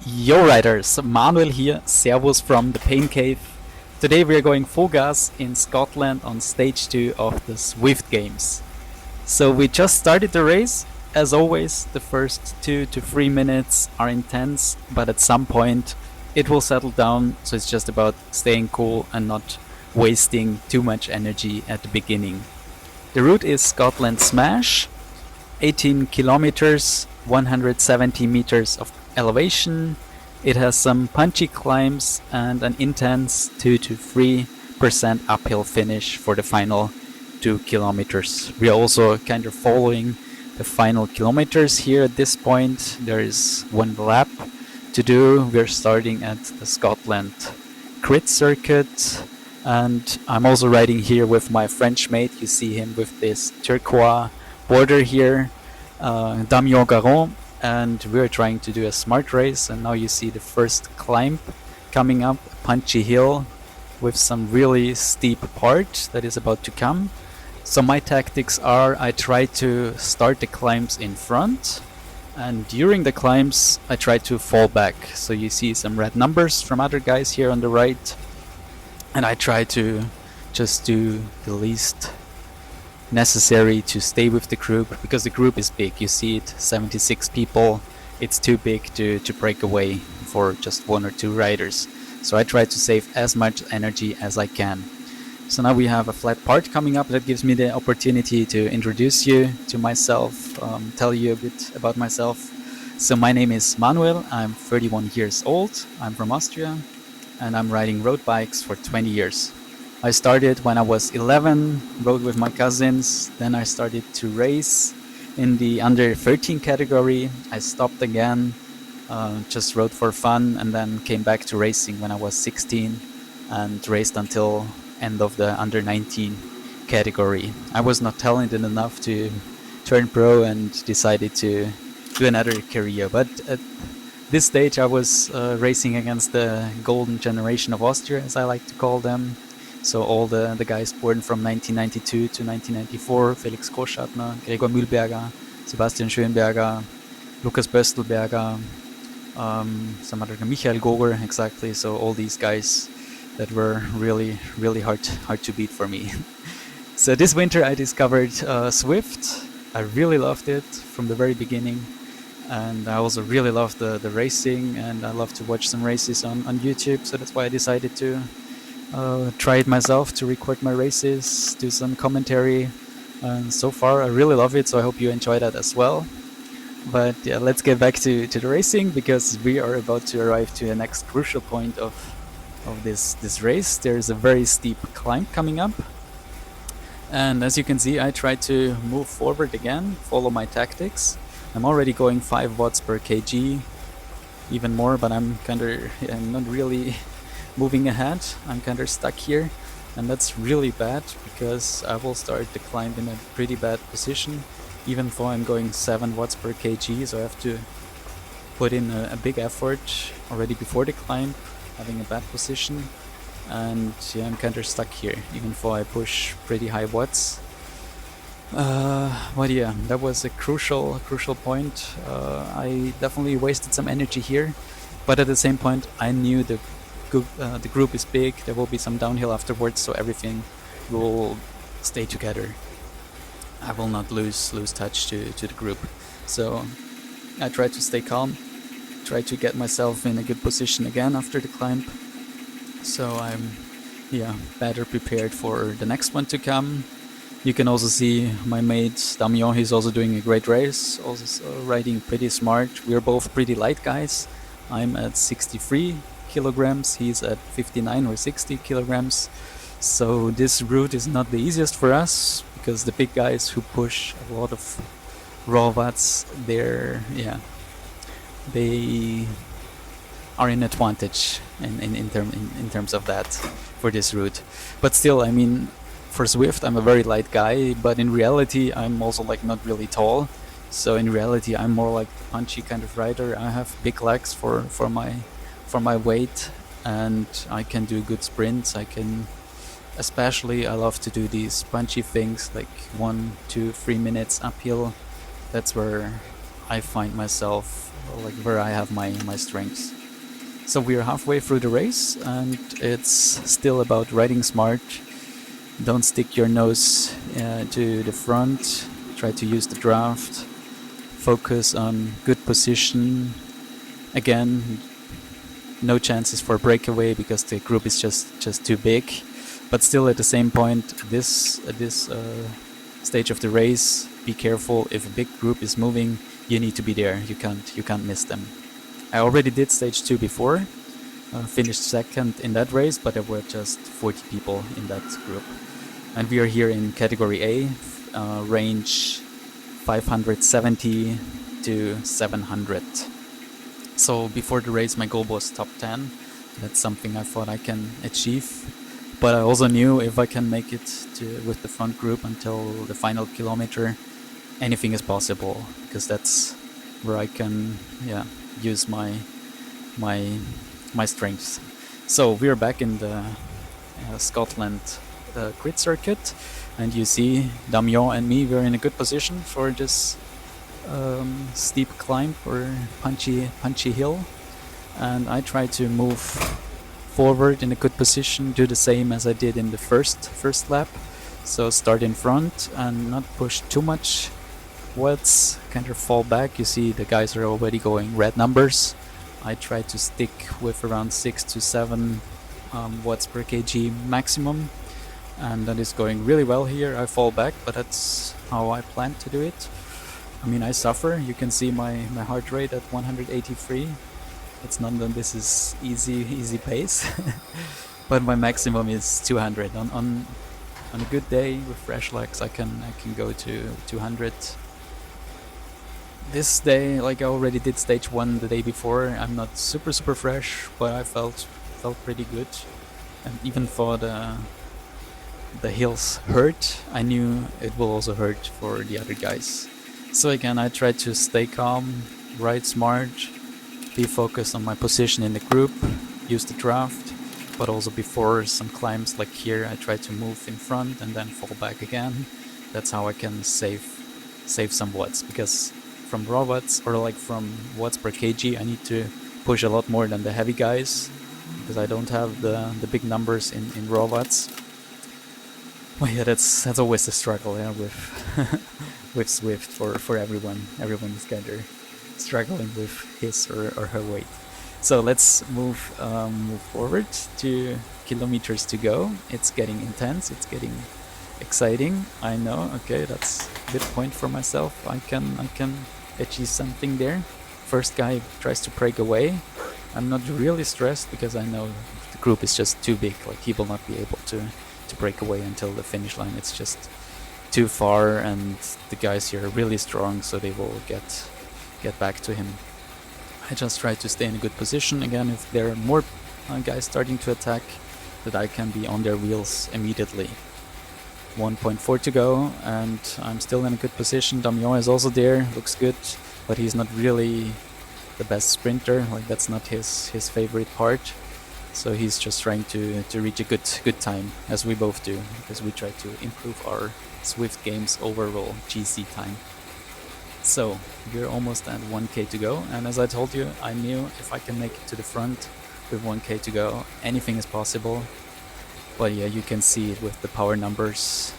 Yo riders, Manuel here, servus from the Pain Cave. Today we are going full gas in Scotland on stage 2 of the Zwift Games. So we just started the race. As always, the first 2 to 3 minutes are intense, but at some point it will settle down, so it's just about staying cool and not wasting too much energy at the beginning. The route is Scotland Smash, 18 kilometers, 170 meters of elevation. It has some punchy climbs and an intense 2 to 3% uphill finish for the final 2 kilometers. We are also kind of following the final kilometers here at this point. There is one lap to do. We're starting at the Scotland crit circuit, and I'm also riding here with my French mate. You see him with this turquoise border here, Damien Garon, and we're trying to do a smart race. And now you see the first climb coming up, a punchy hill with some really steep part that is about to come. So my tactics are I try to start the climbs in front, and during the climbs I try to fall back. So you see some red numbers from other guys here on the right, and I try to just do the least necessary to stay with the group, because the group is big. You see it, 76 people. It's too big to break away for just 1 or 2 riders. So I try to save as much energy as I can. So now we have a flat part coming up that gives me the opportunity to introduce you to myself, tell you a bit about myself. So my name is Manuel. I'm 31 years old. I'm from Austria, and I'm riding road bikes for 20 years. I started when I was 11, rode with my cousins. Then I started to race in the under 13 category. I stopped again, just rode for fun, and then came back to racing when I was 16 and raced until end of the under 19 category. I was not talented enough to turn pro and decided to do another career. But at this stage I was racing against the golden generation of Austria, as I like to call them. So all the guys born from 1992 to 1994, Felix Großschartner, Gregor Mühlberger, Sebastian Schönberger, Lukas Böstelberger, some other, Michael Goger, exactly. So all these guys that were really hard to beat for me. So this winter I discovered Zwift. I really loved it from the very beginning, and I also really loved the racing, and I love to watch some races on YouTube. So that's why I decided to try it myself, to record my races, do some commentary, and so far I really love it. So I hope you enjoy that as well. But yeah, let's get back to the racing, because we are about to arrive to the next crucial point of this race. There's a very steep climb coming up, and as you can see I try to move forward again, follow my tactics. I'm already going 5 watts per kg, even more, but I'm not really moving ahead. I'm kind of stuck here, and that's really bad, because I will start the climb in a pretty bad position, even though I'm going 7 watts per kg. So I have to put in a big effort already before the climb, having a bad position. And yeah, I'm kind of stuck here, even though I push pretty high watts. But yeah, that was a crucial point. I definitely wasted some energy here, but at the same point I knew the group is big. There will be some downhill afterwards, so everything will stay together. I will not lose touch to the group. So I try to stay calm, try to get myself in a good position again after the climb, so I'm better prepared for the next one to come. You can also see my mate Damien. He's also doing a great race, also riding pretty smart. We're both pretty light guys. I'm at 63 kilograms, he's at 59 or 60 kilograms. So this route is not the easiest for us, because the big guys who push a lot of raw watts, they are in advantage in terms of that for this route. But still, I mean, for Zwift I'm a very light guy, but in reality I'm also like not really tall. So in reality I'm more like a punchy kind of rider. I have big legs for my weight, and I can do good sprints. I love to do these punchy things like 1, 2, 3 minutes uphill. That's where I find myself like where I have my strengths. So we're halfway through the race, and it's still about riding smart. Don't stick your nose to the front. Try to use the draft. Focus on good position. Again, no chances for breakaway because the group is just too big. But still, at the same point, this stage of the race, be careful. If a big group is moving, you need to be there. You can't miss them. I already did stage 2 before, finished second in that race, but there were just 40 people in that group. And we are here in category A, range 570 to 700. So before the race, my goal was top 10. That's something I thought I can achieve. But I also knew if I can make it with the front group until the final kilometer, anything is possible, because that's where I can use my strengths. So we're back in the Scotland grid circuit, and you see Damien and me, we're in a good position for this steep climb or punchy hill, and I try to move forward in a good position, do the same as I did in the first lap. So start in front and not push too much watts, kind of fall back. You see the guys are already going red numbers. I try to stick with around 6 to 7 watts per kg maximum, and that is going really well here. I fall back, but that's how I plan to do it. I mean, I suffer. You can see my heart rate at 183. It's not that this is easy pace, but my maximum is 200. On a good day with fresh legs, I can go to 200. This day, like I already did stage 1 the day before, I'm not super fresh, but I felt pretty good. And even for the hills hurt, I knew it will also hurt for the other guys. So again, I tried to stay calm, ride smart, be focused on my position in the group, use the draft, but also before some climbs like here, I try to move in front and then fall back again. That's how I can save some watts, because from raw watts, or like from watts per kg, I need to push a lot more than the heavy guys, because I don't have the big numbers in raw watts. Well, yeah, that's always the struggle, with with Zwift for everyone. Everyone is kind of struggling with his or her weight. So let's move forward. 2 kilometers to go. It's getting intense. It's getting exciting. I know. Okay, that's a good point for myself. I can achieve something there. First guy tries to break away. I'm not really stressed because I know the group is just too big. Like, he will not be able to break away until the finish line. It's just too far, and the guys here are really strong, so they will get back to him. I just try to stay in a good position. Again, if there are more guys starting to attack, that I can be on their wheels immediately. 1.4 to go, and I'm still in a good position. Damien is also there, looks good, but he's not really the best sprinter. Like, that's not his favorite part. So he's just trying to reach a good time, as we both do, because we try to improve our Zwift Games overall GC time. So we're almost at 1k to go, and as I told you, I knew if I can make it to the front with 1k to go, anything is possible. But yeah, you can see it with the power numbers.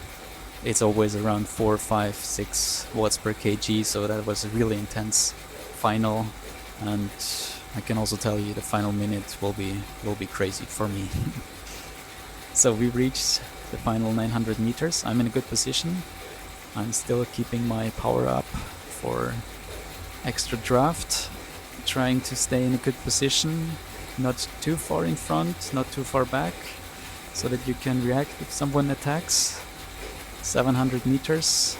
It's always around 4, 5, 6 watts per kg, so that was a really intense final, and I can also tell you the final minute will be crazy for me. So we reached the final 900 meters. I'm in a good position. I'm still keeping my power up for extra draft, trying to stay in a good position, not too far in front, not too far back, so that you can react if someone attacks. 700 meters,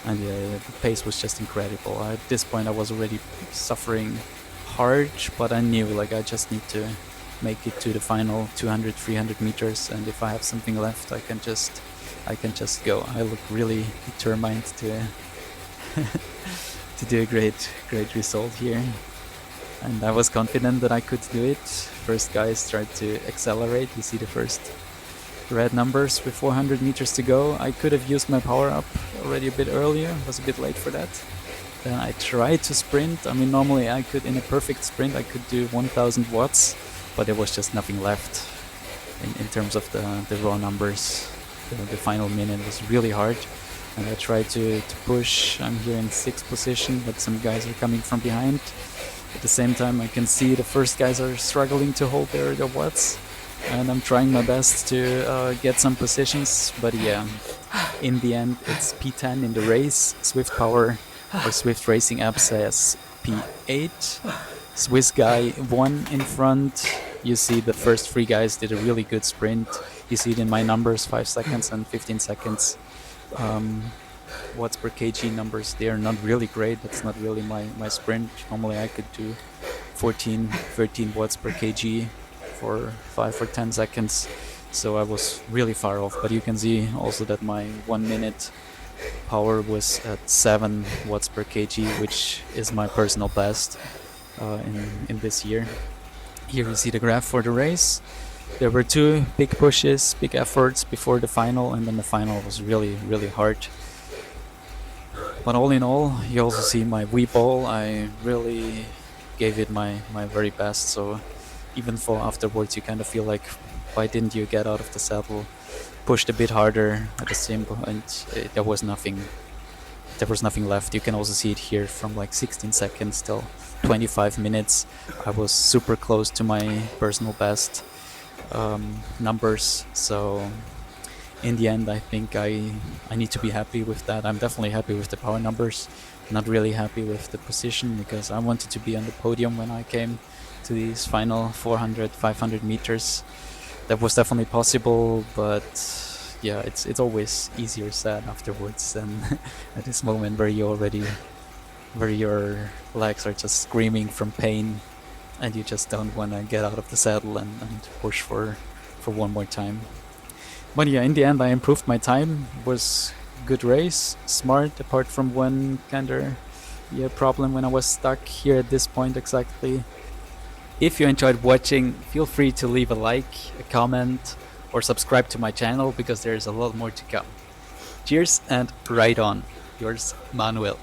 and yeah, the pace was just incredible. At this point I was already suffering hard, but I knew, like, I just need to make it to the final 200, 300 meters, and if I have something left, I can just go. I look really determined to to do a great result here, and I was confident that I could do it. First guys tried to accelerate. You see the first red numbers with 400 meters to go. I could have used my power up already a bit earlier, was a bit late for that. Then I tried to sprint. I mean, normally I could, in a perfect sprint, I could do 1000 watts, but there was just nothing left in terms of the raw numbers. The final minute was really hard, and I tried to push. I'm here in 6th position, but some guys are coming from behind. At the same time, I can see the first guys are struggling to hold their watts, and I'm trying my best to get some positions. But yeah, in the end, it's P10 in the race. Zwift Power or Zwift Racing app says P8. Swiss guy won in front. You see the first 3 guys did a really good sprint. You see it in my numbers, 5 seconds and 15 seconds. Watts per kg numbers, they are not really great. That's not really my sprint. Normally I could do 14, 13 watts per kg for 5 or 10 seconds. So I was really far off. But you can see also that my 1 minute power was at 7 watts per kg, which is my personal best in this year. Here you see the graph for the race. There were 2 big pushes, big efforts before the final, and then the final was really, really hard. But all in all, you also see my wee ball. I really gave it my very best. So even for afterwards, you kind of feel like, why didn't you get out of the saddle, pushed a bit harder at the same point? There was nothing. There was nothing left. You can also see it here from like 16 seconds till 25 minutes. I was super close to my personal best numbers. So in the end, I think I need to be happy with that. I'm definitely happy with the power numbers. Not really happy with the position, because I wanted to be on the podium when I came to these final 400, 500 meters. That was definitely possible, but yeah, it's always easier said afterwards than at this moment where your legs are just screaming from pain, and you just don't want to get out of the saddle and push for one more time. But yeah, in the end I improved my time. It was good race, smart, apart from one kind of problem when I was stuck here at this point exactly. If you enjoyed watching, feel free to leave a like, a comment, or subscribe to my channel, because there's a lot more to come. Cheers and ride on. Yours, Manuel.